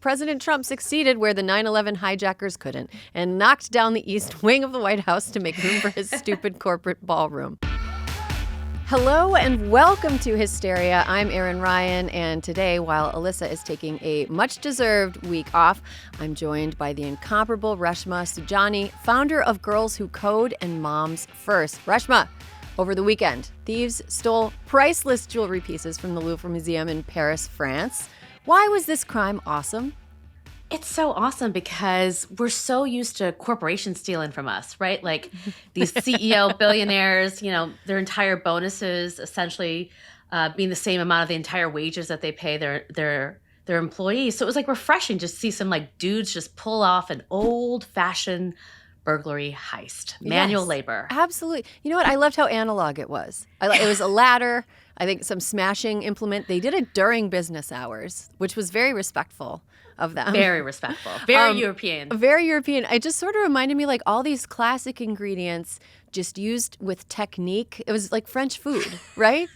President Trump succeeded where the 9/11 hijackers couldn't and knocked down the east wing of the White House to make room for his stupid corporate ballroom. Hello and welcome to Hysteria. I'm Erin Ryan, and today, while Alyssa is taking a much-deserved week off, I'm joined by the incomparable Reshma Saujani, founder of Girls Who Code and Moms First. Reshma, over the weekend, thieves stole priceless jewelry pieces from the Louvre Museum in Paris, France. Why was this crime awesome? It's so awesome because we're so used to corporations stealing from us, right? Like these CEO billionaires, their entire bonuses essentially being the same amount of the entire wages that they pay their employees. So it was like refreshing just to see some like dudes just pull off an old-fashioned burglary heist, manual labor. Absolutely. You know what? I loved how analog it was. It was a ladder, I think some smashing implement. They did it during business hours, which was very respectful of them. Very respectful. Very European. Very European. It just sort of reminded me like all these classic ingredients just used with technique. It was like French food, right?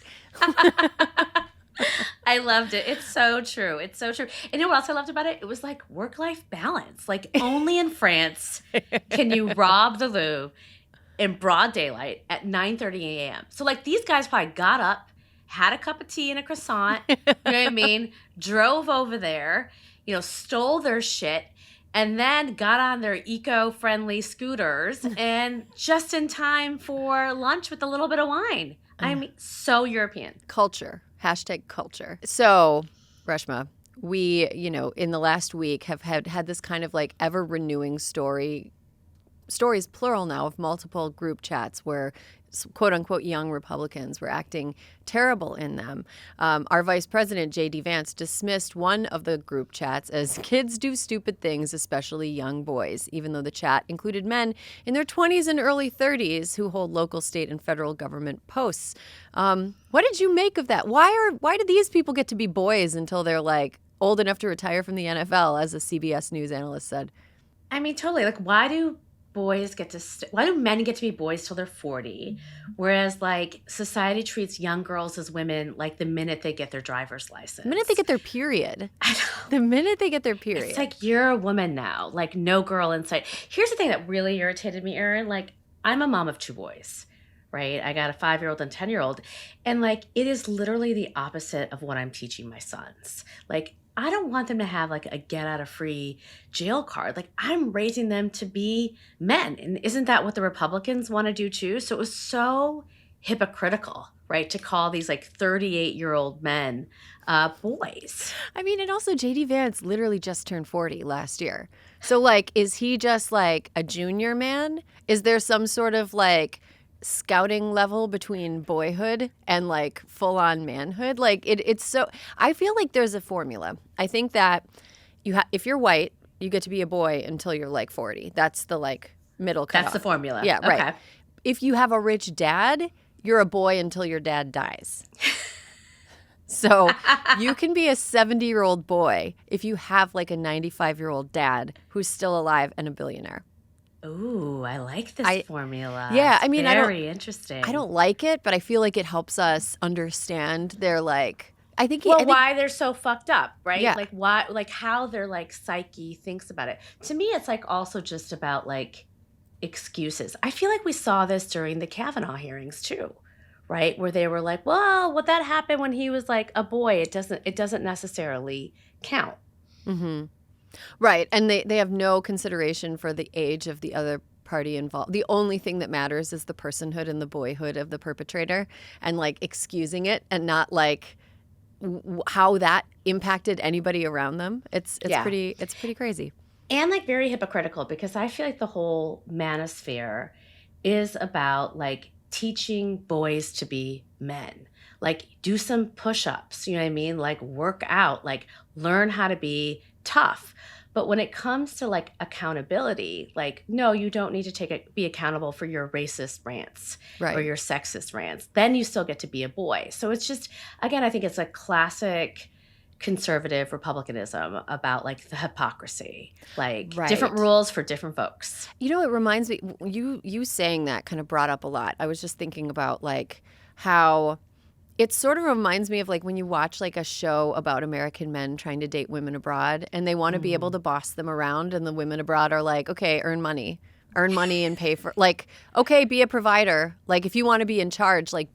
I loved it. It's so true. It's so true. And you know what else I loved about it? It was like work-life balance. Like only in France can you rob the Louvre in broad daylight at 9:30 a.m. So like these guys probably got up, had a cup of tea and a croissant, you know what I mean? Drove over there, stole their shit, and then got on their eco-friendly scooters and just in time for lunch with a little bit of wine. I mean, so European. Culture. #culture. So, Reshma, we, in the last week have had this kind of like ever-renewing stories plural now, of multiple group chats where quote-unquote young Republicans were acting terrible in them. Our vice president, Vance, dismissed one of the group chats as kids do stupid things, especially young boys, even though the chat included men in their 20s and early 30s who hold local, state, and federal government posts. What did you make of that? Why do these people get to be boys until they're like old enough to retire from the NFL, as a CBS News analyst said? I mean, totally. Like, why do men get to be boys till they're 40, whereas like society treats young girls as women like the minute they get their driver's license, the minute they get their period. The minute they get their period, it's like you're a woman now, like no girl in sight. Here's the thing that really irritated me, Erin. Like, I'm a mom of 2 boys, right? I got a 5-year-old and 10-year-old, and like it is literally the opposite of what I'm teaching my sons. Like, I don't want them to have like a get out of free jail card. Like, I'm raising them to be men. And isn't that what the Republicans want to do too? So it was so hypocritical, right? To call these like 38-year-old men boys. I mean, and also J.D. Vance literally just turned 40 last year. So like, is he just like a junior man? Is there some sort of like scouting level between boyhood and like full-on manhood? Like it's so, I feel like there's a formula. I think that if you're white, you get to be a boy until you're like 40. That's the like middle cutoff. That's the formula. Yeah, right. Okay. If you have a rich dad, you're a boy until your dad dies. So you can be a 70-year-old boy if you have like a 95-year-old dad who's still alive and a billionaire. Ooh, I like this formula. Yeah, I mean, very interesting. I don't like it, but I feel like it helps us understand their like. Why they're so fucked up, right? Yeah. Like why, like how their like psyche thinks about it. To me, it's like also just about like excuses. I feel like we saw this during the Kavanaugh hearings too, right? Where they were like, "Well, what that happened when he was like a boy, it doesn't necessarily count." Mm-hmm. Right. And they have no consideration for the age of the other party involved. The only thing that matters is the personhood and the boyhood of the perpetrator, and like excusing it and not like how that impacted anybody around them. It's pretty crazy. And like very hypocritical, because I feel like the whole manosphere is about like teaching boys to be men. Like, do some push-ups, you know what I mean? Like, work out, like learn how to be tough. But when it comes to like accountability, like, no, you don't need to be accountable for your racist rants or your sexist rants. Then you still get to be a boy. So it's just, again, I think it's a classic conservative republicanism about like the hypocrisy, like different rules for different folks. You know, it reminds me, you saying that kind of brought up a lot. I was just thinking about like how It sort of reminds me of like when you watch like a show about American men trying to date women abroad and they want to be able to boss them around and the women abroad are like, okay, earn money and pay for like, okay, be a provider. Like if you want to be in charge, like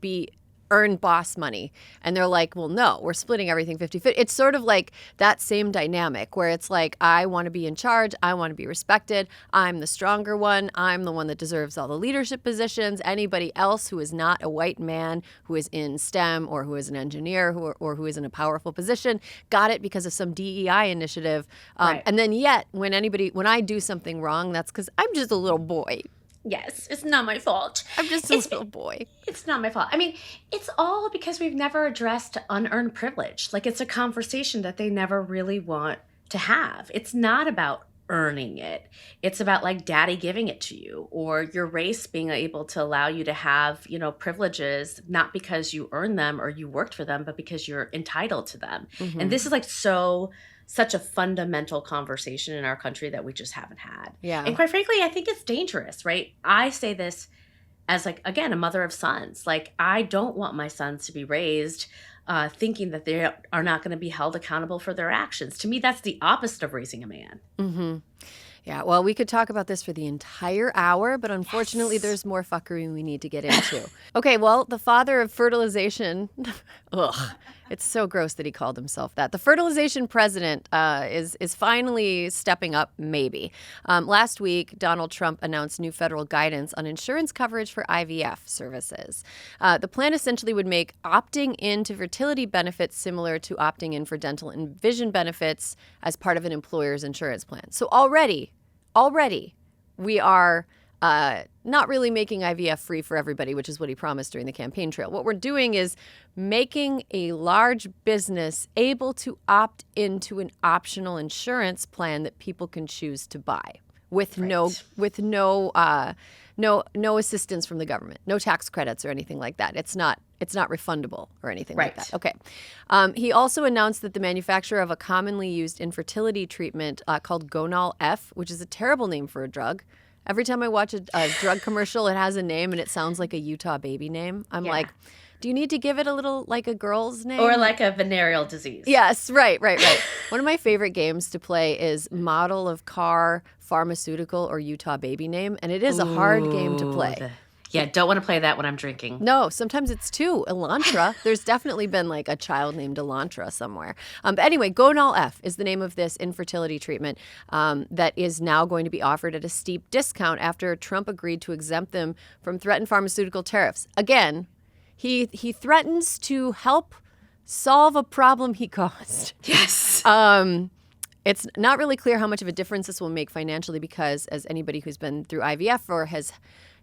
earn boss money. And they're like, well, no, we're splitting everything 50-50. It's sort of like that same dynamic where it's like, I want to be in charge. I want to be respected. I'm the stronger one. I'm the one that deserves all the leadership positions. Anybody else who is not a white man who is in STEM or who is an engineer or who is in a powerful position got it because of some DEI initiative. Right. And then yet when I do something wrong, that's because I'm just a little boy. Yes, it's not my fault. I'm just a little boy. It's not my fault. I mean, it's all because we've never addressed unearned privilege. Like, it's a conversation that they never really want to have. It's not about earning it. It's about, like, daddy giving it to you or your race being able to allow you to have, privileges, not because you earned them or you worked for them, but because you're entitled to them. Mm-hmm. And this is, like, such a fundamental conversation in our country that we just haven't had. Yeah. And quite frankly, I think it's dangerous, right? I say this as, like, again, a mother of sons. Like, I don't want my sons to be raised thinking that they are not going to be held accountable for their actions. To me, that's the opposite of raising a man. Mm-hmm. Yeah, well, we could talk about this for the entire hour, but unfortunately there's more fuckery we need to get into. Okay, well, the father of fertilization, ugh, it's so gross that he called himself that. The fertilization president is finally stepping up, maybe. Last week, Donald Trump announced new federal guidance on insurance coverage for IVF services. The plan essentially would make opting into fertility benefits similar to opting in for dental and vision benefits as part of an employer's insurance plan. So already, we are not really making IVF free for everybody, which is what he promised during the campaign trail. What we're doing is making a large business able to opt into an optional insurance plan that people can choose to buy with no assistance from the government, no tax credits or anything like that. It's not refundable or anything like that. Okay. He also announced that the manufacturer of a commonly used infertility treatment called Gonal F, which is a terrible name for a drug. Every time I watch a drug commercial, it has a name and it sounds like a Utah baby name. I'm like, do you need to give it a little like a girl's name? Or like a venereal disease. Yes, right. One of my favorite games to play is Model of Car, Pharmaceutical, or Utah baby name. And it is a hard game to play. Yeah, don't want to play that when I'm drinking. No, sometimes it's two. Elantra. There's definitely been like a child named Elantra somewhere. But anyway, Gonal F is the name of this infertility treatment that is now going to be offered at a steep discount after Trump agreed to exempt them from threatened pharmaceutical tariffs. Again, he threatens to help solve a problem he caused. Yes. It's not really clear how much of a difference this will make financially because as anybody who's been through IVF or has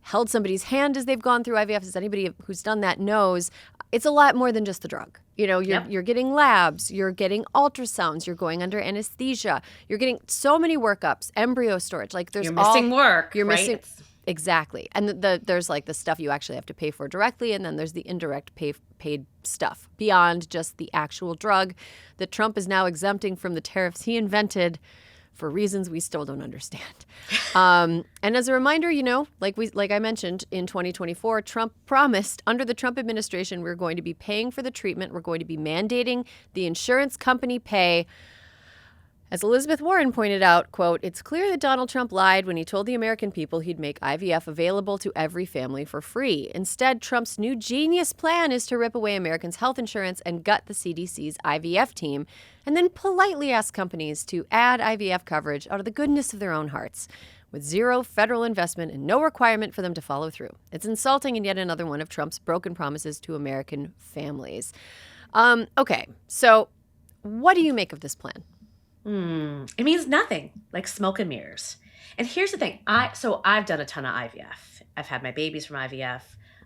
held somebody's hand as they've gone through IVF, as anybody who's done that knows, it's a lot more than just the drug. You're getting labs, you're getting ultrasounds, you're going under anesthesia, you're getting so many workups, embryo storage. Like you're missing work. You're right? missing exactly. And there's like the stuff you actually have to pay for directly, and then there's the indirect paid stuff beyond just the actual drug that Trump is now exempting from the tariffs he invented for reasons we still don't understand. And as a reminder, like I mentioned, in 2024, Trump promised under the Trump administration, we're going to be paying for the treatment. We're going to be mandating the insurance company pay. As Elizabeth Warren pointed out, quote, "It's clear that Donald Trump lied when he told the American people he'd make IVF available to every family for free. Instead, Trump's new genius plan is to rip away Americans' health insurance and gut the CDC's IVF team, and then politely ask companies to add IVF coverage out of the goodness of their own hearts, with zero federal investment and no requirement for them to follow through. It's insulting and yet another one of Trump's broken promises to American families." Okay, so what do you make of this plan? It means nothing, like smoke and mirrors. And here's the thing. I've done a ton of IVF. I've had my babies from IVF.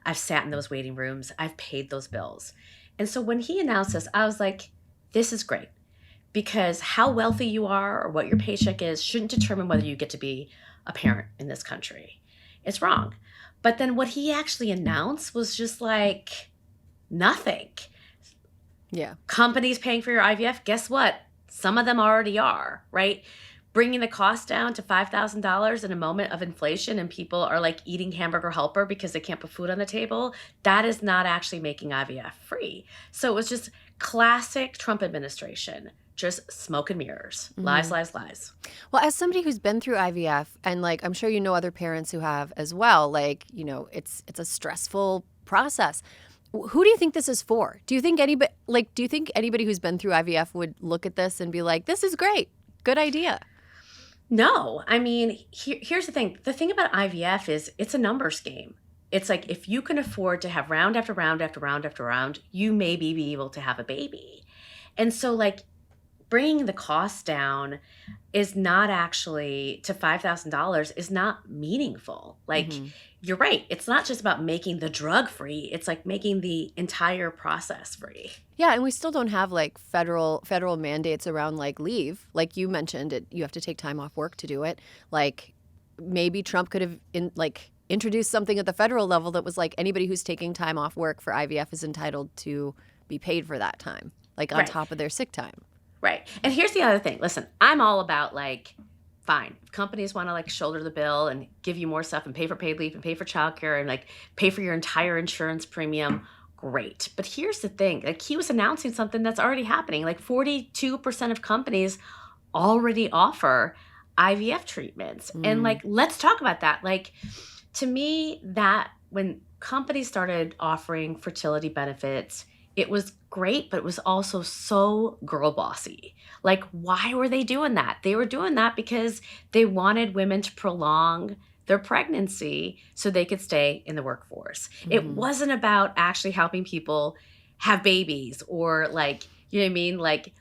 I've sat in those waiting rooms. I've paid those bills. And so when he announced this, I was like, this is great. Because how wealthy you are or what your paycheck is shouldn't determine whether you get to be a parent in this country. It's wrong. But then what he actually announced was just like nothing. Yeah. Companies paying for your IVF, guess what? Some of them already are, right? bringing the cost down to $5,000 in a moment of inflation and people are like eating hamburger helper because they can't put food on the table, that is not actually making IVF free. So it was just classic Trump administration, just smoke and mirrors, lies, lies, lies. Well, as somebody who's been through IVF, and like I'm sure you know other parents who have as well, like, you know, it's a stressful process. Who do you think this is for? Do you think anybody who's been through IVF would look at this and be like, this is great, good idea? No, I mean, here's the thing. The thing about IVF is it's a numbers game. It's like if you can afford to have round after round after round after round, you may be able to have a baby. And so like bringing the cost down is not actually to $5,000 is not meaningful. Like you're right. It's not just about making the drug free. It's like making the entire process free. Yeah, and we still don't have like federal mandates around like leave. Like you mentioned, you have to take time off work to do it. Like maybe Trump could have introduced something at the federal level that was like anybody who's taking time off work for IVF is entitled to be paid for that time, like on top of their sick time. Right. And here's the other thing. Listen, I'm all about like, fine, if companies want to like shoulder the bill and give you more stuff and pay for paid leave and pay for childcare and like pay for your entire insurance premium, great. But here's the thing. Like he was announcing something that's already happening. Like 42% of companies already offer IVF treatments. And like, let's talk about that. Like to me, that when companies started offering fertility benefits, it was great, but it was also so girl bossy. Like, why were they doing that? They were doing that because they wanted women to prolong their pregnancy so they could stay in the workforce. It wasn't about actually helping people have babies or like, you know what I mean? Like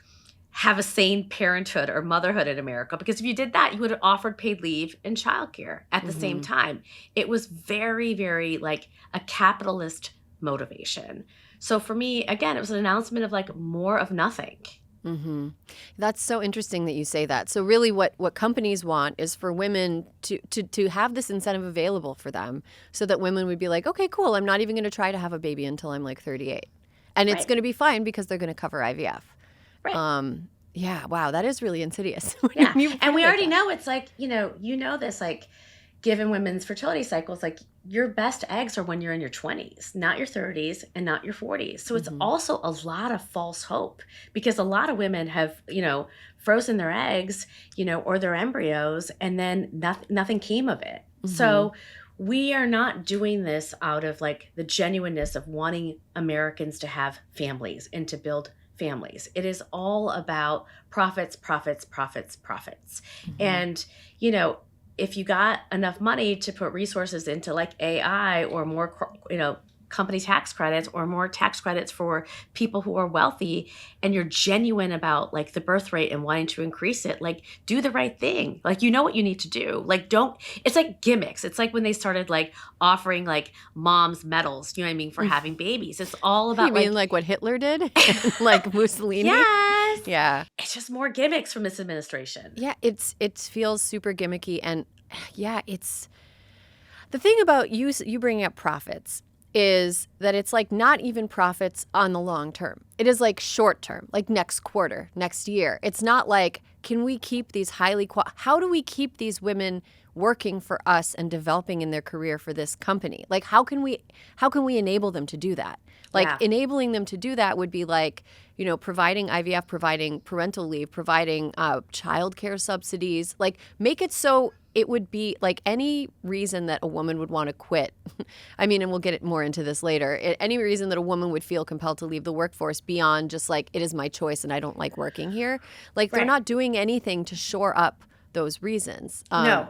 have a sane parenthood or motherhood in America. Because if you did that, you would have offered paid leave and childcare at the same time. It was very, very like a capitalist motivation. So for me, again, it was an announcement of like more of nothing. That's so interesting that you say that. So really what companies want is for women to have this incentive available for them so that women would be like, okay, cool. I'm not even going to try to have a baby until I'm like 38. And it's going to be fine because they're going to cover IVF. Right. Yeah. Wow. That is really insidious. Yeah. And we already know it's like, you know this, like given women's fertility cycles, like your best eggs are when you're in your 20s, not your 30s and not your 40s. So it's also a lot of false hope because a lot of women have, frozen their eggs, or their embryos, and then nothing came of it. So we are not doing this out of like the genuineness of wanting Americans to have families and to build families. It is all about profits, profits, profits, profits. And, if you got enough money to put resources into like AI or more, company tax credits or more tax credits for people who are wealthy, and you're genuine about like the birth rate and wanting to increase it, like do the right thing. Like, what you need to do. Like, it's like gimmicks. It's like when they started like offering like moms medals, for having babies. It's all about you mean like what Hitler did? Like Mussolini? Yes. Yeah. It's just more gimmicks from this administration. Yeah, it feels super gimmicky. And yeah, it's the thing about you bringing up profits is that it's like not even profits on the long term. It is like short term, like next quarter, next year. It's not like, can we keep these how do we keep these women working for us and developing in their career for this company? Like, how can we enable them to do that? Like enabling them to do that would be like, providing IVF, providing parental leave, providing childcare subsidies, like make it so it would be like any reason that a woman would want to quit. I mean, and we'll get more into this later. Any reason that a woman would feel compelled to leave the workforce beyond just like, it is my choice and I don't like working here. Like they're not doing anything to shore up those reasons. No.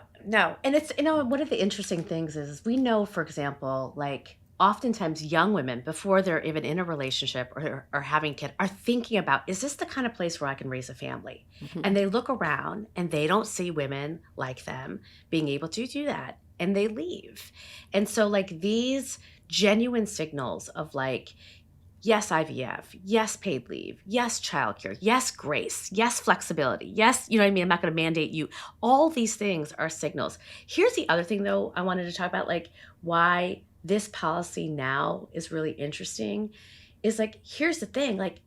And it's, one of the interesting things is we know, for example, like oftentimes young women before they're even in a relationship or having a kid are thinking about, is this the kind of place where I can raise a family? And they look around and they don't see women like them being able to do that, and they leave. And so like these genuine signals of like, yes, IVF, yes, paid leave, yes, childcare, yes, grace, yes, flexibility, yes, I'm not going to mandate you. All these things are signals. Here's the other thing though I wanted to talk about, like why this policy now is really interesting is like, here's the thing, like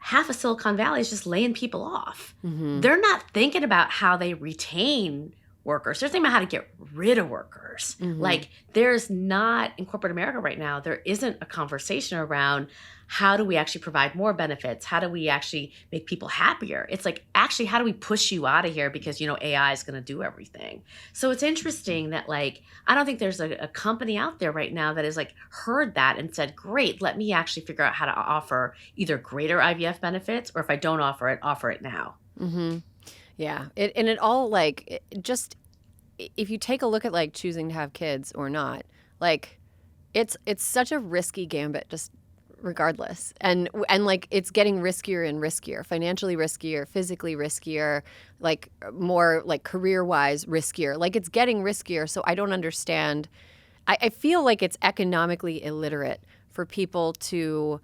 half of Silicon Valley is just laying people off. They're not thinking about how they retain workers. They're thinking about how to get rid of workers. Like, there's not, in corporate America right now, there isn't a conversation around how do we actually provide more benefits? How do we actually make people happier? It's like, actually, how do we push you out of here because, AI is going to do everything? So it's interesting that, like, I don't think there's a company out there right now that has, like, heard that and said, great, let me actually figure out how to offer either greater IVF benefits, or if I don't offer it now. Yeah. It all, like, just, if you take a look at, like, choosing to have kids or not, like, it's such a risky gambit, just regardless. And like, it's getting riskier and riskier, financially riskier, physically riskier, like, more, like, career-wise riskier. Like, it's getting riskier. So I don't understand. I feel like it's economically illiterate for people to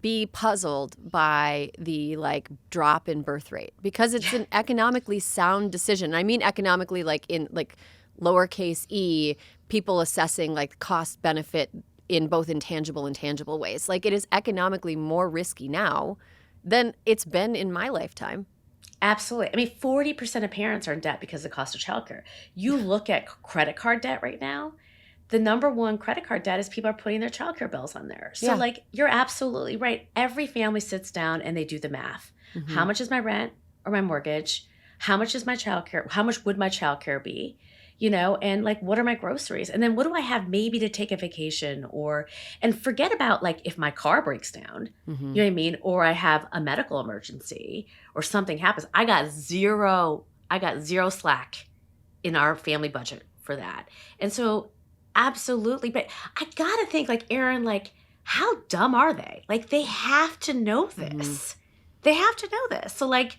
be puzzled by the, like, drop in birth rate, because it's an economically sound decision. I mean, economically, like, in, like, lowercase e, people assessing, like, cost benefit in both intangible and tangible ways. Like, it is economically more risky now than it's been in my lifetime. Absolutely. I mean, 40% of parents are in debt because of the cost of childcare. You look at credit card debt right now, the number one credit card debt is people are putting their childcare bills on there. So, like, you're absolutely right. Every family sits down and they do the math. How much is my rent or my mortgage? How much is my childcare? How much would my childcare be? And, like, what are my groceries? And then what do I have maybe to take a vacation, and forget about, like, if my car breaks down, you know what I mean? Or I have a medical emergency or something happens. I got zero slack in our family budget for that. And so, absolutely. But I gotta think, like, Erin, like, how dumb are they? Like, they have to know this. They have to know this. So, like,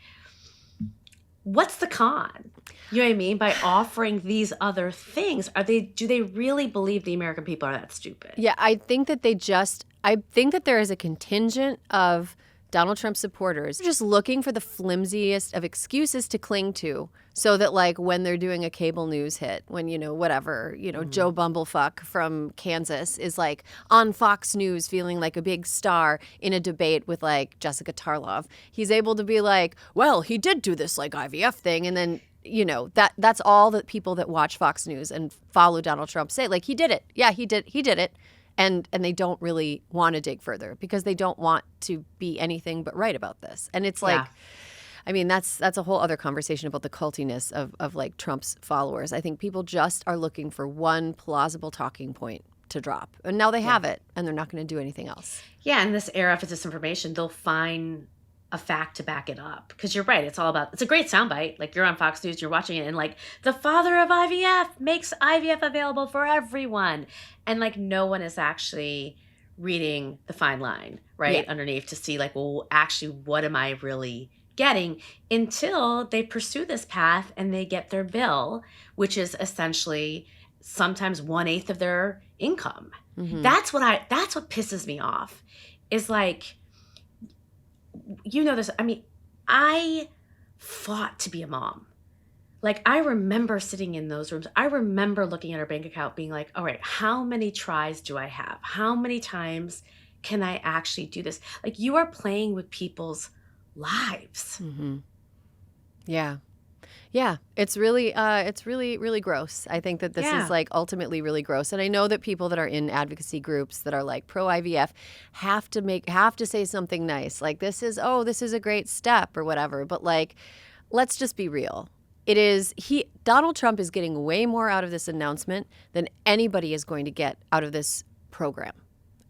what's the con? You know what I mean? By offering these other things, do they really believe the American people are that stupid? Yeah, I think that there is a contingent of Donald Trump supporters just looking for the flimsiest of excuses to cling to, so that, like, when they're doing a cable news hit, when, Joe Bumblefuck from Kansas is, like, on Fox News feeling like a big star in a debate with, like, Jessica Tarlov, he's able to be like, well, he did do this, like, IVF thing, and then, that's all the people that watch Fox News and follow Donald Trump say, like, he did it. Yeah, he did it. And they don't really want to dig further because they don't want to be anything but right about this. And it's like, I mean, that's a whole other conversation about the cultiness of like Trump's followers. I think people just are looking for one plausible talking point to drop. And now they have it, and they're not going to do anything else. Yeah, in this era of disinformation, they'll find a fact to back it up. Because you're right, it's a great soundbite. Like, you're on Fox News, you're watching it, and, like, the father of IVF makes IVF available for everyone. And, like, no one is actually reading the fine line, right, underneath to see, like, well, actually, what am I really getting, until they pursue this path and they get their bill, which is essentially sometimes 1/8 of their income. That's what pisses me off, is like, this. I mean, I fought to be a mom. Like, I remember sitting in those rooms. I remember looking at our bank account being like, all right, how many tries do I have? How many times can I actually do this? Like, you are playing with people's lives. Yeah, it's really, really gross. I think that this is, like, ultimately really gross. And I know that people that are in advocacy groups that are, like, pro IVF have to say something nice, like, this is a great step or whatever. But, like, let's just be real. Donald Trump is getting way more out of this announcement than anybody is going to get out of this program.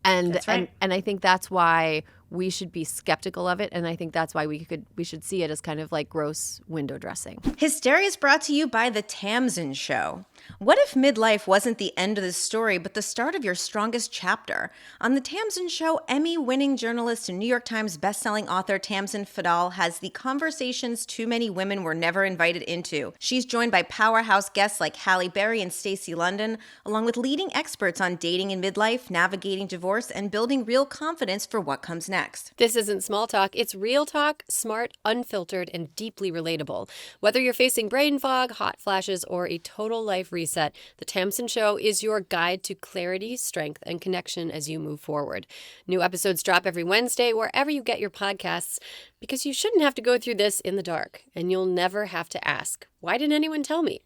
And That's right. and I think that's why we should be skeptical of it, and I think that's why we should see it as kind of like gross window dressing. Hysteria is brought to you by The Tamsen Show. What if midlife wasn't the end of the story, but the start of your strongest chapter? On The Tamsen Show, Emmy-winning journalist and New York Times bestselling author Tamsen Fadal has the conversations too many women were never invited into. She's joined by powerhouse guests like Halle Berry and Stacey London, along with leading experts on dating in midlife, navigating divorce, and building real confidence for what comes next. next. This isn't small talk. It's real talk, smart, unfiltered, and deeply relatable. Whether you're facing brain fog, hot flashes, or a total life reset, The Tamsen Show is your guide to clarity, strength, and connection as you move forward. New episodes drop every Wednesday wherever you get your podcasts, because you shouldn't have to go through this in the dark, and you'll never have to ask, why didn't anyone tell me?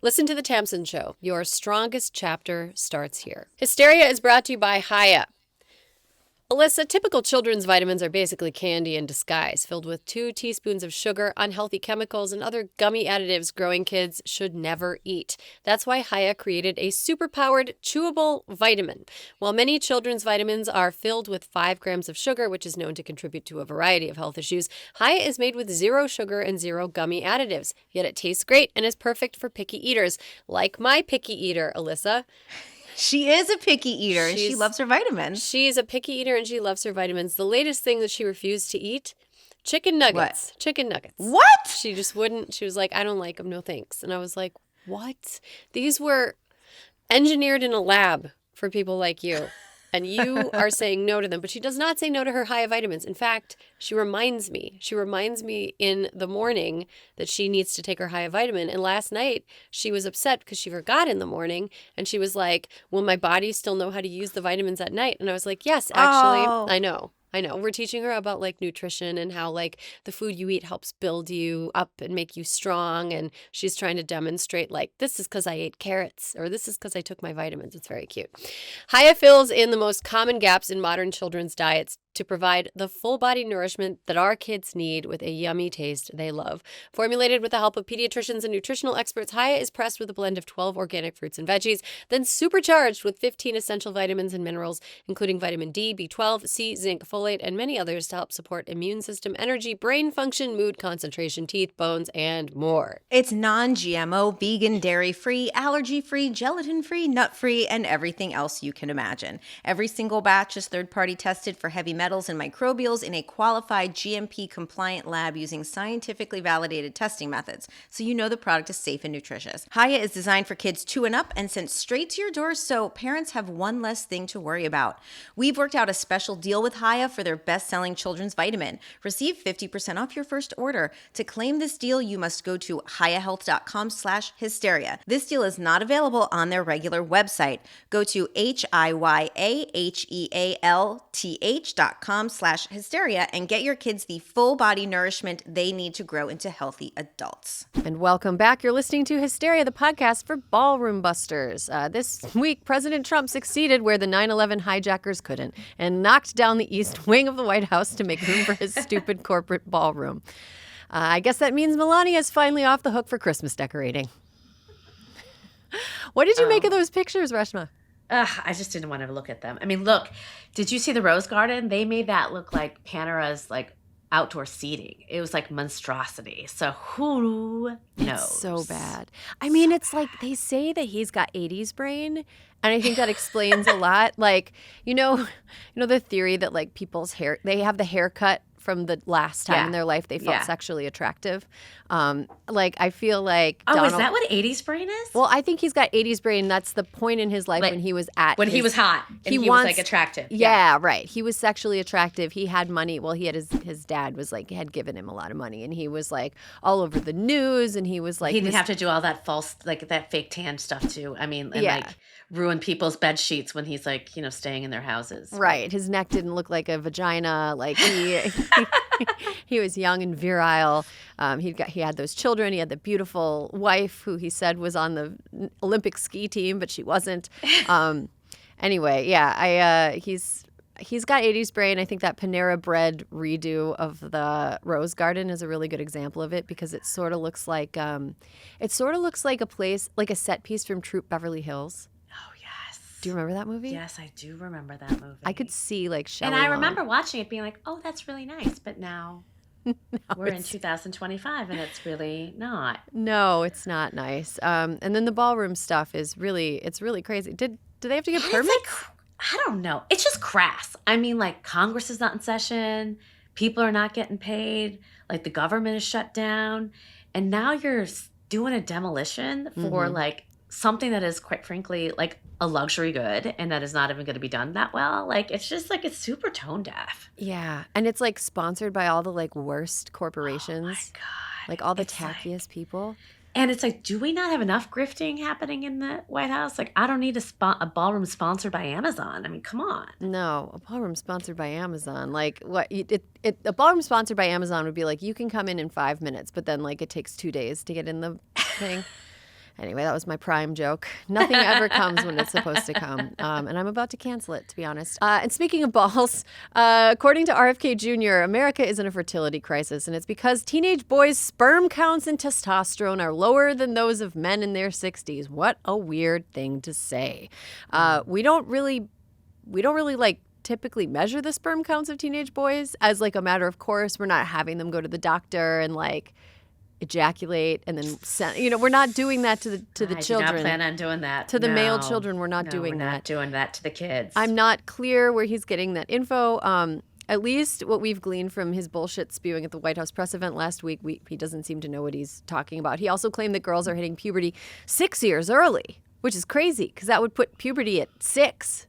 Listen to The Tamsen Show. Your strongest chapter starts here. Hysteria is brought to you by Hypocritical. Alyssa, typical children's vitamins are basically candy in disguise, filled with 2 teaspoons of sugar, unhealthy chemicals, and other gummy additives growing kids should never eat. That's why Hypocritical created a super-powered, chewable vitamin. While many children's vitamins are filled with 5 grams of sugar, which is known to contribute to a variety of health issues, Hypocritical is made with 0 sugar and 0 gummy additives. Yet it tastes great and is perfect for picky eaters, like my picky eater, Alyssa. She is a picky eater and she loves her vitamins. She's a picky eater and she loves her vitamins. The latest thing that she refused to eat, chicken nuggets. What? Chicken nuggets. What? She just wouldn't. She was like, I don't like them, no thanks. And I was like, what? These were engineered in a lab for people like you. And you are saying no to them. But she does not say no to her high vitamins. In fact, she reminds me in the morning that she needs to take her high vitamin. And last night she was upset because she forgot in the morning. And she was like, will my body still know how to use the vitamins at night? And I was like, yes, actually, I know. We're teaching her about like nutrition and how like the food you eat helps build you up and make you strong. And she's trying to demonstrate like, this is because I ate carrots or this is because I took my vitamins. It's very cute. Hypocritical fills in the most common gaps in modern children's diets to provide the full body nourishment that our kids need with a yummy taste they love. Formulated with the help of pediatricians and nutritional experts, Hypocritical is pressed with a blend of 12 organic fruits and veggies, then supercharged with 15 essential vitamins and minerals, including vitamin D, B12, C, zinc, folate, and many others to help support immune system, energy, brain function, mood, concentration, teeth, bones, and more. It's non-GMO, vegan, dairy-free, allergy-free, gelatin-free, nut-free, and everything else you can imagine. Every single batch is third-party tested for heavy metals and microbials in a qualified GMP-compliant lab using scientifically validated testing methods, so you know the product is safe and nutritious. Hypocritical is designed for kids 2 and up and sent straight to your door, so parents have one less thing to worry about. We've worked out a special deal with Hypocritical for their best-selling children's vitamin. Receive 50% off your first order. To claim this deal, you must go to hyahealth.com/hysteria. This deal is not available on their regular website. Go to hyahealth.com/hysteria and get your kids the full body nourishment they need to grow into healthy adults. And welcome back. You're listening to Hysteria, the podcast for ballroom busters. This week, President Trump succeeded where the 9/11 hijackers couldn't and knocked down the east wing of the White House to make room for his stupid corporate ballroom. I guess that means Melania's finally off the hook for Christmas decorating. What did you make of those pictures, Reshma? I just didn't want to look at them. I mean, look, did you see the Rose Garden? They made that look like Panera's like outdoor seating. It was like monstrosity. So who knows? It's so bad. I mean, it's like they say that he's got 80s brain, and I think that explains a lot. Like, you know the theory that like people's hair, they have the haircut from the last time in their life they felt sexually attractive. Like, I feel like is that what 80s brain is? Well, I think he's got 80s brain. That's the point in his life when he was he was hot and he was like attractive. Yeah, right. He was sexually attractive. He had money. Well, he had his dad was like, had given him a lot of money, and he was like all over the news, and he was like, he didn't have to do all that false, like that fake tan stuff too. I mean, and like ruin people's bed sheets when he's like, staying in their houses. Right. His neck didn't look like a vagina. Like he was young and virile. He had those children. He had the beautiful wife who he said was on the Olympic ski team, but she wasn't. Anyway, he's got 80s brain. I think that Panera Bread redo of the Rose Garden is a really good example of it, because it sort of looks like a place, like a set piece from Troop Beverly Hills. Oh, yes. Do you remember that movie? Yes, I do remember that movie. I could see like Shelley And I Long. remember watching it being like, oh, that's really nice. But now we're in 2025 and it's really not. No, it's not nice. And then the ballroom stuff is really crazy. Do they have to get permits? I don't know. It's just crass. I mean, like, Congress is not in session. People are not getting paid. Like, the government is shut down. And now you're doing a demolition for, like, something that is, quite frankly, like a luxury good and that is not even going to be done that well. Like, it's just like, it's super tone deaf. Yeah. And it's like sponsored by all the like worst Oh my corporations, God. like all the It's like, tackiest people. and it's like, do we not have enough grifting happening in the White House? Like, I don't need a ballroom sponsored by Amazon. I mean, come on. No, a ballroom sponsored by Amazon. Like what? A ballroom sponsored by Amazon would be like you can come in 5 minutes, but then like it takes 2 days to get in the thing. Anyway, that was my prime joke. Nothing ever comes when it's supposed to come. And I'm about to cancel it, to be honest. And speaking of balls, according to RFK Jr., America is in a fertility crisis. And it's because teenage boys' sperm counts and testosterone are lower than those of men in their 60s. What a weird thing to say. We don't really like typically measure the sperm counts of teenage boys as like a matter of course. We're not having them go to the doctor and like ejaculate and then send, we're not doing that to the I children. do not plan on doing that. To the male No. children, we're not No, doing we're that. not doing that to the kids. I'm not clear where he's getting that info. At least what we've gleaned from his bullshit spewing at the White House press event last week, he doesn't seem to know what he's talking about. He also claimed that girls are hitting puberty 6 years early, which is crazy because that would put puberty at 6.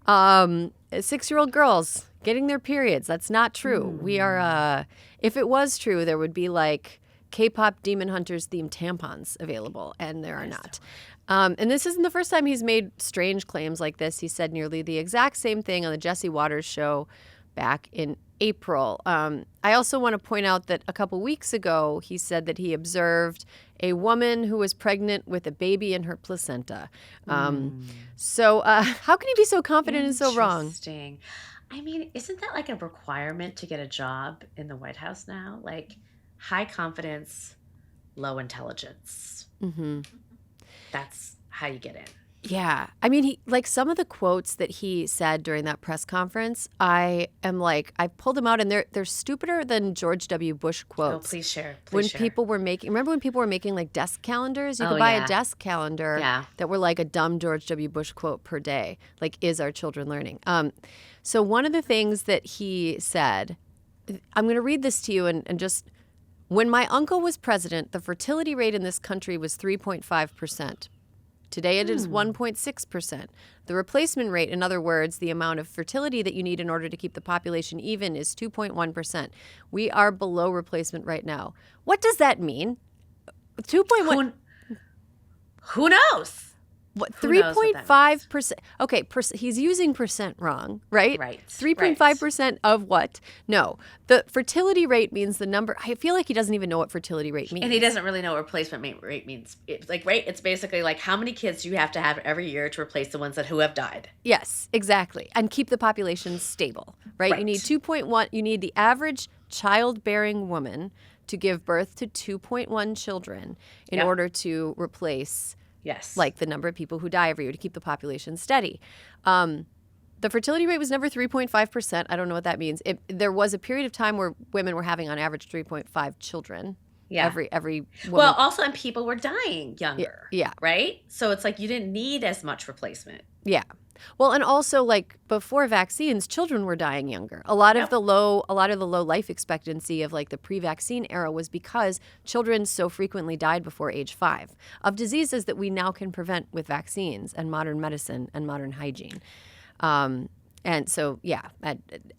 6-year-old girls getting their periods. That's not true. We are, if it was true, there would be like K-pop Demon Hunters themed tampons available, and there are not. And this isn't the first time he's made strange claims like this. He said nearly the exact same thing on the Jesse Waters show back in April. I also want to point out that a couple weeks ago, he said that he observed a woman who was pregnant with a baby in her placenta. So how can he be so confident and so wrong? Interesting. I mean, isn't that like a requirement to get a job in the White House now? Like high confidence, low intelligence. Mm-hmm. That's how you get in. Yeah. I mean, he like some of the quotes that he said during that press conference, I pulled them out and they're stupider than George W. Bush quotes. Oh, please share. When Share. people were remember when people were making like desk calendars? You could Oh, buy yeah. a desk calendar that were like a dumb George W. Bush quote per day. Like, is our children learning? So one of the things that he said, I'm going to read this to you and just, when my uncle was president, the fertility rate in this country was 3.5%. Today it is 1.6%. The replacement rate, in other words, the amount of fertility that you need in order to keep the population even, is 2.1%. We are below replacement right now. What does that mean? 2.1. Who knows? What, Who knows what that 3.5%? Okay, he's using percent wrong, right? Right. 3.5% of what? No. The fertility rate means the number. I feel like he doesn't even know what fertility rate means. And he doesn't really know what replacement rate means. It's like, right? It's basically like how many kids do you have to have every year to replace the ones who have died? Yes, exactly. And keep the population stable, right? You need 2.1. You need the average childbearing woman to give birth to 2.1 children in order to replace like the number of people who die every year to keep the population steady. The fertility rate was never 3.5%. I don't know what that means. There was a period of time where women were having on average 3.5 children. Yeah. Every woman. Well, also, and people were dying younger. Yeah. Right? So it's like you didn't need as much replacement. Yeah. Well, and also like before vaccines, children were dying younger. A lot of the low life expectancy of like the pre-vaccine era was because children so frequently died before age 5 of diseases that we now can prevent with vaccines and modern medicine and modern hygiene. And so,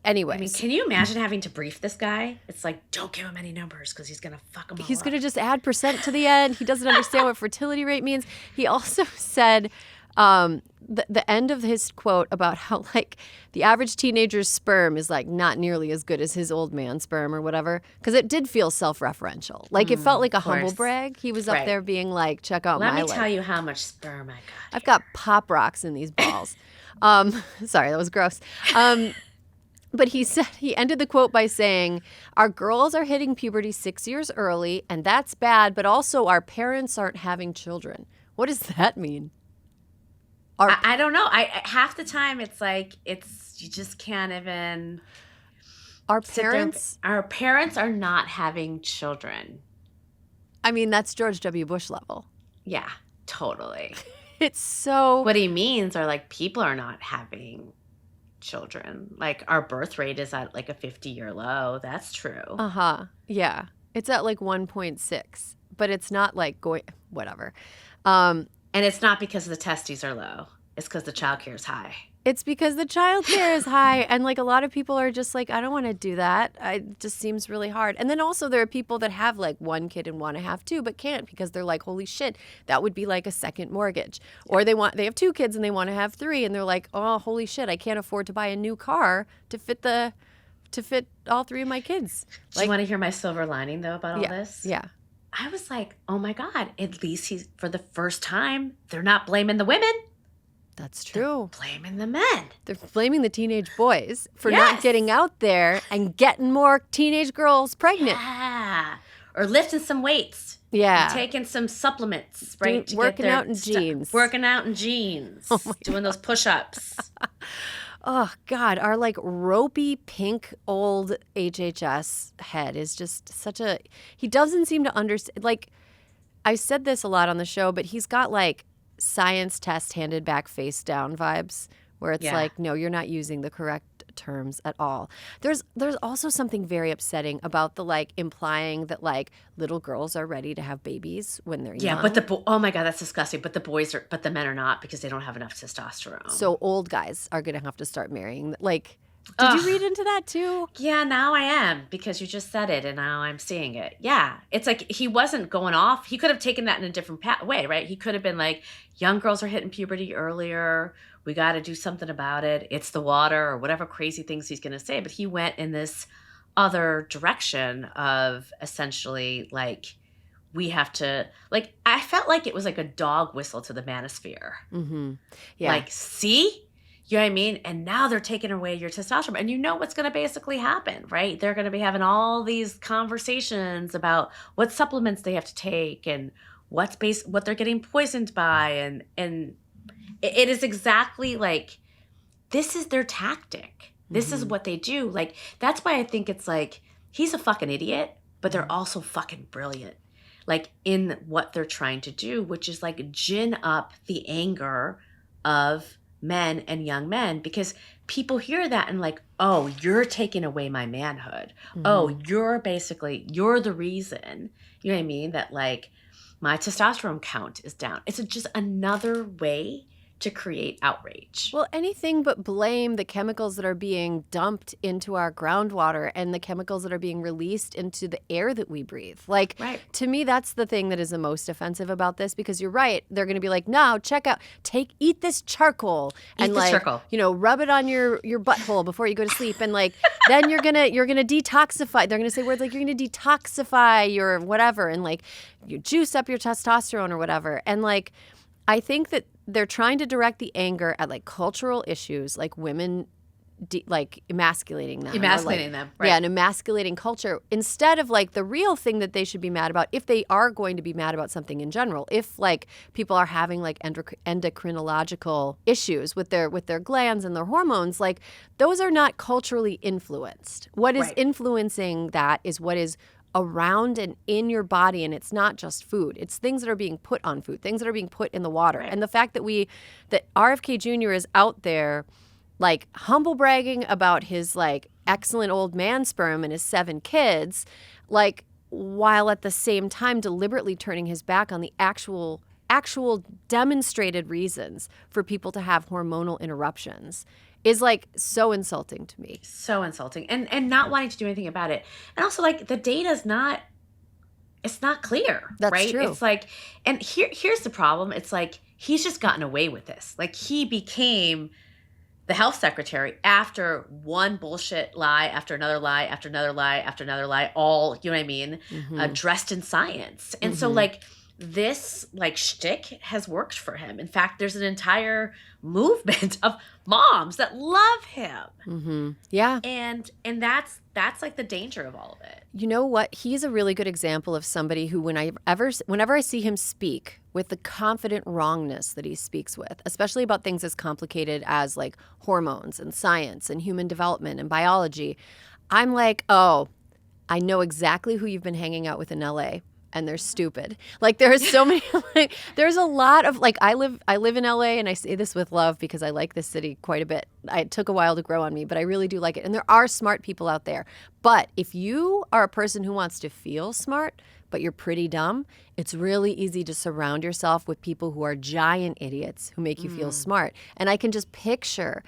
anyways. I mean, can you imagine having to brief this guy? It's like, don't give him any numbers because he's going to fuck him all He's up. going to just add percent to the end. He doesn't understand what fertility rate means. He also said the end of his quote about how like the average teenager's sperm is like not nearly as good as his old man sperm or whatever, because it did feel self-referential. Like it felt like a humble brag. He was up there being like, check out Let my me tell you how much sperm I got. I've got pop rocks in these balls. Sorry, that was gross. But he said, he ended the quote by saying, our girls are hitting puberty 6 years early, and that's bad, but also our parents aren't having children. What does that mean? I don't know. I half the time it's like you just can't even. Our parents are not having children. I mean, that's George W. Bush level. Yeah, totally. It's so. What he means are like people are not having children. Like our birth rate is at like a 50-year low. That's true. Yeah. It's at like 1.6. but it's not like going, whatever. And it's not because the testes are low. It's because the child care is high. It's because the child care is high. And like a lot of people are just like, I don't want to do that. It just seems really hard. And then also there are people that have like one kid and want to have two, but can't because they're like, holy shit, that would be like a second mortgage. Or they have two kids and they want to have three. And they're like, oh, holy shit, I can't afford to buy a new car to fit all three of my kids. Do you want to hear my silver lining though about all this? Yeah. I was like, oh my God, at least for the first time, they're not blaming the women. That's true. They're blaming the men. They're blaming the teenage boys for not getting out there and getting more teenage girls pregnant. Yeah. Or lifting some weights. Yeah. And taking some supplements, right? Working out in jeans. Working out in jeans. Doing those push-ups. Oh, God. Our like ropey pink old HHS head is just he doesn't seem to understand. Like, I said this a lot on the show, but he's got like science test handed back face down vibes where it's like, no, you're not using the correct terms at all. There's also something very upsetting about the like implying that like little girls are ready to have babies when they're young. Yeah, but oh my God, that's disgusting. But the men are not because they don't have enough testosterone. So old guys are going to have to start marrying. Like, did you read into that too? Yeah, now I am because you just said it and now I'm seeing it. Yeah, it's like he wasn't going off. He could have taken that in a different way, right? He could have been like, young girls are hitting puberty earlier. We got to do something about it. It's the water or whatever crazy things he's going to say. But he went in this other direction of essentially like, we have to, like, I felt like it was like a dog whistle to the manosphere. Mm-hmm. Yeah. Like, see? You know what I mean? And now they're taking away your testosterone. And you know what's going to basically happen, right? They're going to be having all these conversations about what supplements they have to take and what they're getting poisoned by. And it is exactly like, this is their tactic. This is what they do. Like, that's why I think it's like, he's a fucking idiot, but they're also fucking brilliant. Like, in what they're trying to do, which is like gin up the anger of men and young men, because people hear that and like, oh, you're taking away my manhood. Oh, you're the reason, you know what I mean? That like my testosterone count is down. It's just another way to create outrage. Well, anything but blame the chemicals that are being dumped into our groundwater and the chemicals that are being released into the air that we breathe. Like, to me, that's the thing that is the most offensive about this, because you're right. They're going to be like, no, eat this charcoal and rub it on your butthole before you go to sleep. And like, then you're going to detoxify. They're going to say words like, you're going to detoxify your whatever. And like, you juice up your testosterone or whatever. And like, I think that they're trying to direct the anger at like cultural issues, like women emasculating them. Right. Yeah, an emasculating culture, instead of like the real thing that they should be mad about, if they are going to be mad about something in general. If like people are having like endocrinological issues with their glands and their hormones, like those are not culturally influenced. What is influencing that is what is around and in your body, and it's not just food. It's things that are being put on food, things that are being put in the water. And the fact that RFK Jr. is out there like humble bragging about his like excellent old man sperm and his 7 kids, like while at the same time deliberately turning his back on the actual demonstrated reasons for people to have hormonal interruptions, is like so insulting to me. So insulting. And not wanting to do anything about it. And also like the data's not clear. That's right? true. It's like, and here's the problem. It's like he's just gotten away with this. Like he became the health secretary after one bullshit lie after another lie after another lie after another lie, all, you know what I mean, dressed in science. And so like this like shtick has worked for him. In fact, there's an entire movement of moms that love him. Yeah. And that's like the danger of all of it. You know what? He's a really good example of somebody who whenever I see him speak with the confident wrongness that he speaks with, especially about things as complicated as like hormones and science and human development and biology, I'm like, oh, I know exactly who you've been hanging out with in LA. And they're stupid. Like there are so many, like there's a lot of like, I live in LA, and I say this with love because I like this city quite a bit. It took a while to grow on me, but I really do like it. And there are smart people out there. But if you are a person who wants to feel smart, but you're pretty dumb, it's really easy to surround yourself with people who are giant idiots who make you feel smart. And I can picture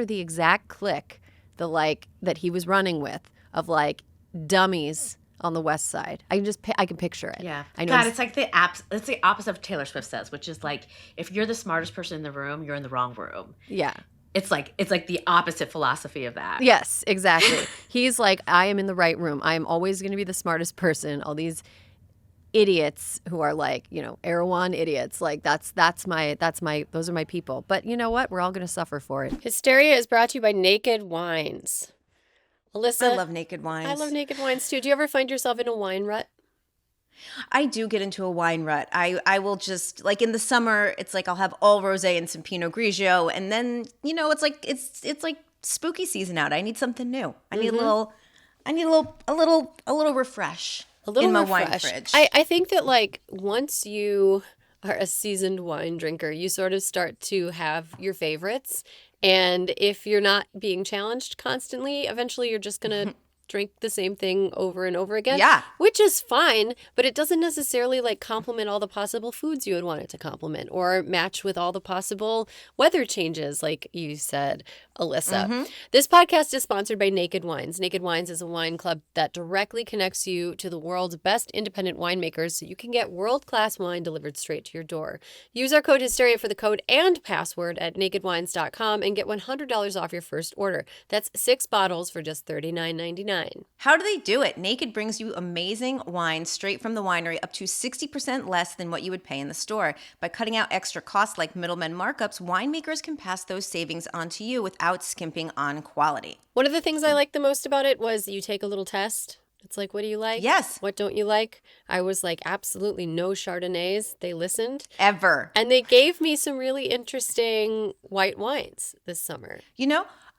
the exact clique, that he was running with, of like dummies on the West Side. I can picture it. Yeah. I know. God, it's like the opposite of what Taylor Swift says, which is like, if you're the smartest person in the room, you're in the wrong room. Yeah. It's like the opposite philosophy of that. Yes, exactly. He's like, I am in the right room. I am always going to be the smartest person. All these idiots who are like, Erewhon idiots. Like those are my people. But you know what? We're all going to suffer for it. Hysteria is brought to you by Naked Wines. Alyssa, I love Naked Wines. I love Naked Wines too. Do you ever find yourself in a wine rut? I do get into a wine rut. I will just, like in the summer, it's like I'll have all rosé and some Pinot Grigio, and then it's like spooky season out. I need something new. I need a little refresh in my wine fridge. I think that like once you are a seasoned wine drinker, you sort of start to have your favorites, and if you're not being challenged constantly, eventually you're just gonna drink the same thing over and over again. Yeah. Which is fine, but it doesn't necessarily like complement all the possible foods you would want it to complement or match with all the possible weather changes, like you said, Alyssa. This podcast is sponsored by Naked Wines. Naked Wines is a wine club that directly connects you to the world's best independent winemakers so you can get world-class wine delivered straight to your door. Use our code Hysteria for the code and password at nakedwines.com and get $100 off your first order. That's 6 bottles for just $39.99. How do they do it? Naked brings you amazing wine straight from the winery, up to 60% less than what you would pay in the store. By cutting out extra costs like middlemen markups, winemakers can pass those savings on to you without skimping on quality. One of the things I liked the most about it was you take a little test. It's like, what do you like? Yes. What don't you like? I was like, absolutely no Chardonnays. They listened. Ever. And they gave me some really interesting white wines this summer.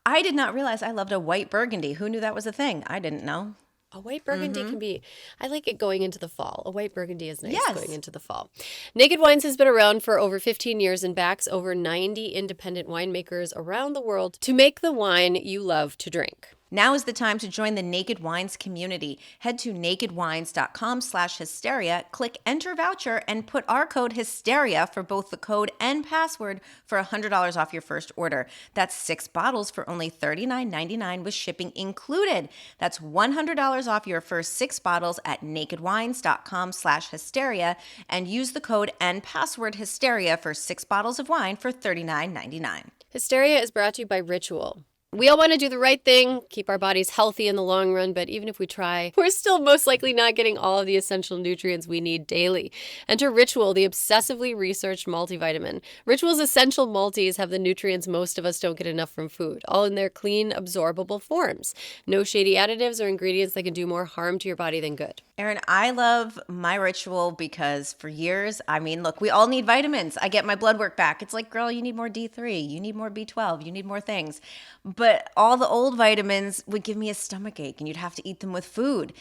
I did not realize I loved a white Burgundy. Who knew that was a thing? I didn't know. A white Burgundy can be, I like it going into the fall. A white Burgundy is nice going into the fall. Naked Wines has been around for over 15 years and backs over 90 independent winemakers around the world to make the wine you love to drink. Now is the time to join the Naked Wines community. Head to nakedwines.com/hysteria, click enter voucher, and put our code Hysteria for both the code and password for $100 off your first order. That's 6 bottles for only $39.99 with shipping included. That's $100 off your first 6 bottles at nakedwines.com/hysteria and use the code and password Hysteria for 6 bottles of wine for $39.99. Hysteria is brought to you by Ritual. We all want to do the right thing, keep our bodies healthy in the long run, but even if we try, we're still most likely not getting all of the essential nutrients we need daily. Enter Ritual, the obsessively researched multivitamin. Ritual's essential multis have the nutrients most of us don't get enough from food, all in their clean, absorbable forms. No shady additives or ingredients that can do more harm to your body than good. Erin, I love my Ritual because for years, look, we all need vitamins. I get my blood work back. It's like, girl, you need more D3, you need more B12, you need more things. But all the old vitamins would give me a stomach ache and you'd have to eat them with food.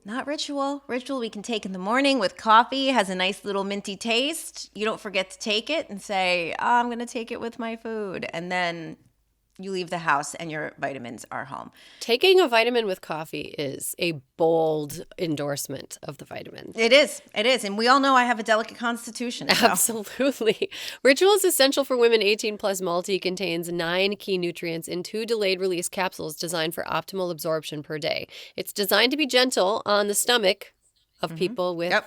Not Ritual. Ritual we can take in the morning with coffee, has a nice little minty taste. You don't forget to take it and say, I'm going to take it with my food. And then you leave the house and your vitamins are home. Taking a vitamin with coffee is a bold endorsement of the vitamin. It is. And we all know I have a delicate constitution. So. Absolutely. Ritual's Essential for Women 18 Plus Multi contains 9 key nutrients in 2 delayed release capsules designed for optimal absorption per day. It's designed to be gentle on the stomach of people with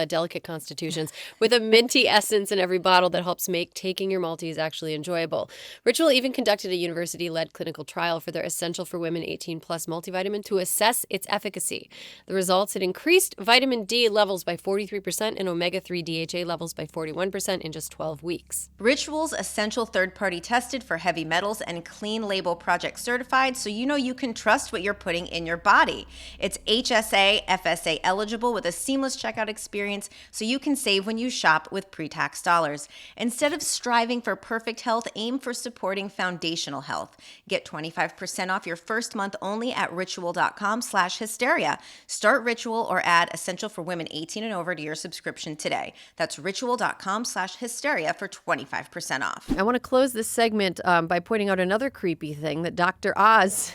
delicate constitutions, with a minty essence in every bottle that helps make taking your multis actually enjoyable. Ritual even conducted a university-led clinical trial for their Essential for Women 18 Plus multivitamin to assess its efficacy. The results had increased vitamin D levels by 43% and omega-3 DHA levels by 41% in just 12 weeks. Ritual's Essential third-party tested for heavy metals and Clean Label Project certified, so you can trust what you're putting in your body. It's HSA, FSA eligible with a seamless checkout experience, so you can save when you shop with pre-tax dollars. Instead of striving for perfect health, aim for supporting foundational health. Get 25% off your first month only at ritual.com/hysteria. Start Ritual or add Essential for Women 18 and over to your subscription today. That's ritual.com/hysteria for 25% off. I want to close this segment by pointing out another creepy thing that Dr. Oz,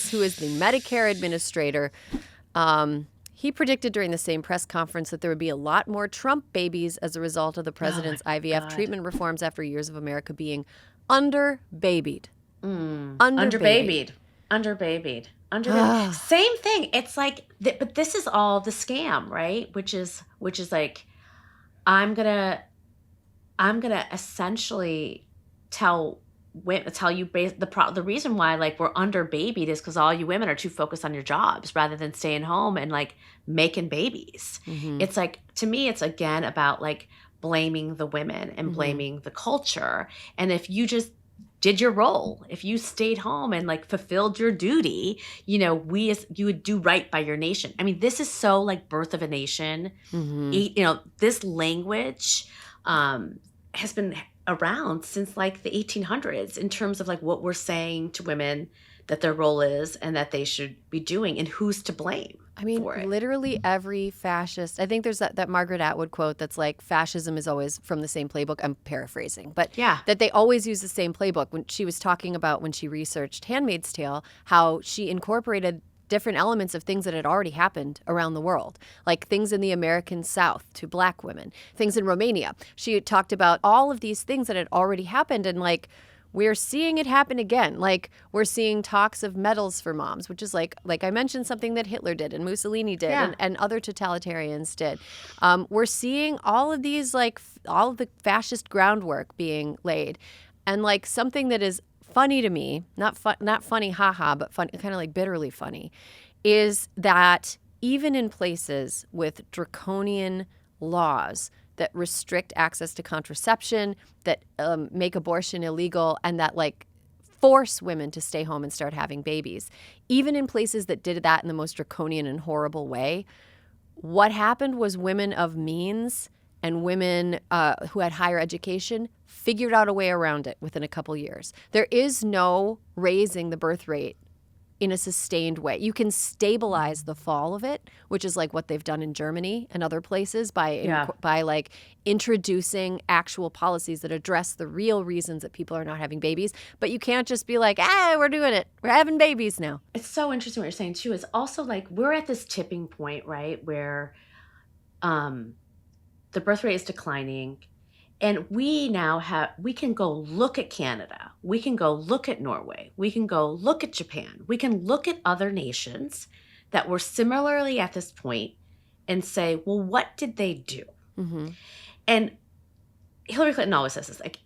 who is the Medicare administrator, He predicted during the same press conference that there would be a lot more Trump babies as a result of the president's IVF treatment reforms after years of America being under-babied. Underbabied. Same thing. It's like, but this is all the scam, right? Which is like, I'm gonna essentially tell you the reason why like we're underbabied is because all you women are too focused on your jobs rather than staying home and like making babies. It's like, to me, it's again about like blaming the women and blaming the culture. And if you just did your role, if you stayed home and like fulfilled your duty, you know, you would do right by your nation. I mean, this is so like Birth of a Nation. You know, this language has been around since like the 1800s in terms of like what we're saying to women that their role is and that they should be doing and who's to blame. I mean, literally every fascist, I think there's that Margaret Atwood quote that's like, fascism is always from the same playbook. I'm paraphrasing, but that they always use the same playbook. When she was talking about when she researched Handmaid's Tale, how she incorporated different elements of things that had already happened around the world, like things in the American South to Black women, things in Romania. She had talked about all of these things that had already happened, and like, we're seeing it happen again. Like, we're seeing talks of medals for moms, which is like I mentioned, something that Hitler did and Mussolini did and other totalitarians did. We're seeing all of these, like, all of the fascist groundwork being laid. And like something that is funny to me, not funny, haha, but fun, kind of like bitterly funny, is that even in places with draconian laws that restrict access to contraception, that make abortion illegal, and that like force women to stay home and start having babies, even in places that did that in the most draconian and horrible way, what happened was women of means and women who had higher education figured out a way around it within a couple years. There is no raising the birth rate in a sustained way. You can stabilize the fall of it, which is like what they've done in Germany and other places by like introducing actual policies that address the real reasons that people are not having babies. But you can't just be like, we're doing it. We're having babies now. It's so interesting what you're saying too. Is also like we're at this tipping point, right, where the birth rate is declining. And we can go look at Canada. We can go look at Norway. We can go look at Japan. We can look at other nations that were similarly at this point and say, well, what did they do? And Hillary Clinton always says this, like,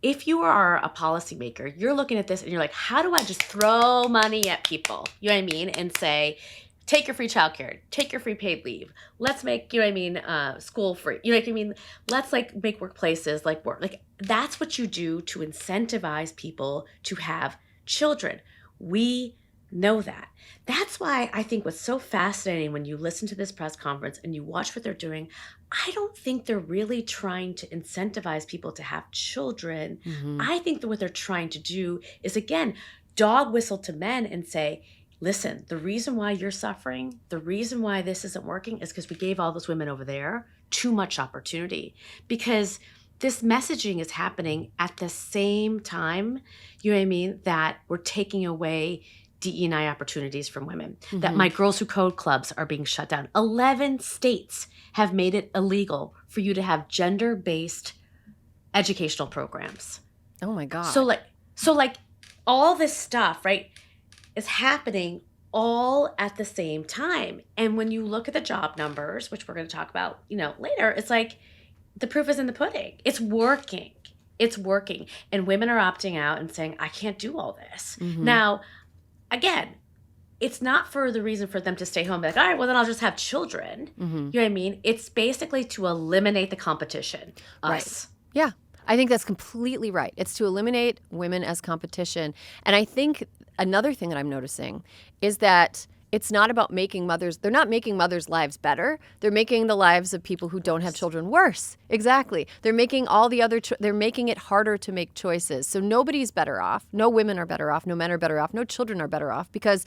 if you are a policymaker, you're looking at this and you're like, how do I just throw money at people? You know what I mean? And say, take your free childcare, take your free paid leave. Let's make, you know what I mean, school free. You know what I mean? Let's like make workplaces like work. Like that's what you do to incentivize people to have children. We know that. That's why I think what's so fascinating when you listen to this press conference and you watch what they're doing, I don't think they're really trying to incentivize people to have children. I think that what they're trying to do is, again, dog whistle to men and say, listen, the reason why you're suffering, the reason why this isn't working is because we gave all those women over there too much opportunity. Because this messaging is happening at the same time, you know what I mean, that we're taking away DE&I opportunities from women, that my Girls Who Code clubs are being shut down. 11 states have made it illegal for you to have gender-based educational programs. Oh my God. So like all this stuff, right, is happening all at the same time. And when you look at the job numbers, which we're going to talk about, you know, later, it's like the proof is in the pudding. It's working. It's working. And women are opting out and saying, I can't do all this. Now, again, it's not for the reason for them to stay home. Like, all right, well, then I'll just have children. You know what I mean? It's basically to eliminate the competition. Us. Right. Yeah. I think that's completely right. It's to eliminate women as competition. And I think another thing that I'm noticing is that it's not about making mothers, they're not making mothers' lives better. They're making the lives of people who don't have children worse. Exactly. They're making all the other, they're making it harder to make choices. So nobody's better off. No women are better off. No men are better off. No children are better off because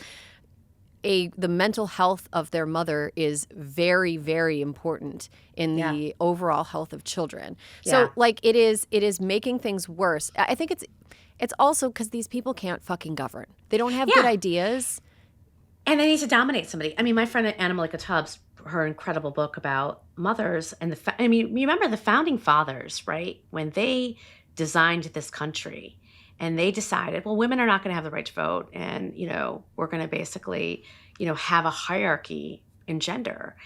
the mental health of their mother is very, very important in the overall health of children. So like it is making things worse. I think it's also because these people can't fucking govern. They don't have good ideas. And they need to dominate somebody. I mean, my friend Anna-Malika Tubbs, her incredible book about mothers and I mean, you remember the founding fathers, right? When they designed this country and they decided, well, women are not going to have the right to vote. And, we're going to basically, have a hierarchy in gender.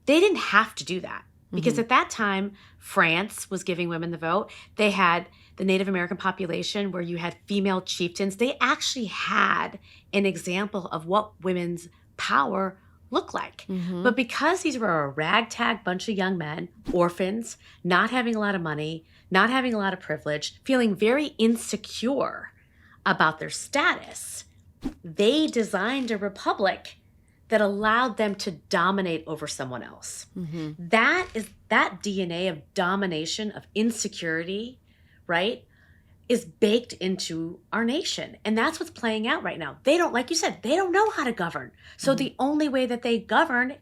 They didn't have to do that because at that time, France was giving women the vote. They had the Native American population where you had female chieftains. They actually had an example of what women's power looked like. But because these were a ragtag bunch of young men, orphans, not having a lot of money, not having a lot of privilege, feeling very insecure about their status, they designed a republic that allowed them to dominate over someone else. That DNA of domination, of insecurity, right, is baked into our nation. And that's what's playing out right now. They don't, like you said, they don't know how to govern. So the only way that they govern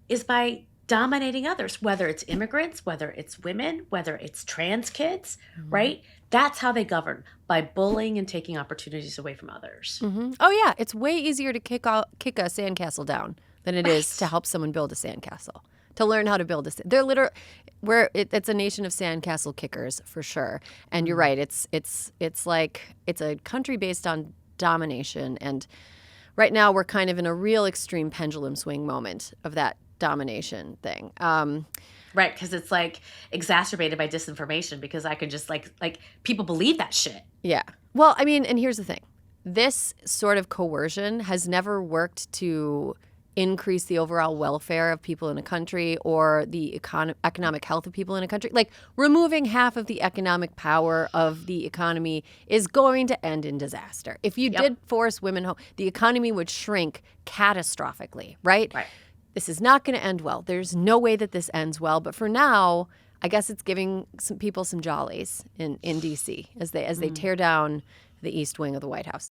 is by dominating others, whether it's immigrants, whether it's women, whether it's trans kids, right? That's how they govern, by bullying and taking opportunities away from others. Oh, yeah. It's way easier to kick a sandcastle down than it is to help someone build a sandcastle, to learn how to build a They're literally, it's a nation of sandcastle kickers for sure. And you're right. It's like, it's a country based on domination. And right now we're kind of in a real extreme pendulum swing moment of that domination thing. Right, because it's like exacerbated by disinformation, because I can just like people believe that shit. Yeah. Well, I mean, and here's the thing. This sort of coercion has never worked to increase the overall welfare of people in a country or the economic health of people in a country. Like, removing half of the economic power of the economy is going to end in disaster. If you did force women home, the economy would shrink catastrophically, right? Right. This is not going to end well. There's no way that this ends well. But for now, I guess it's giving some people some jollies in D.C. as they tear down the East Wing of the White House.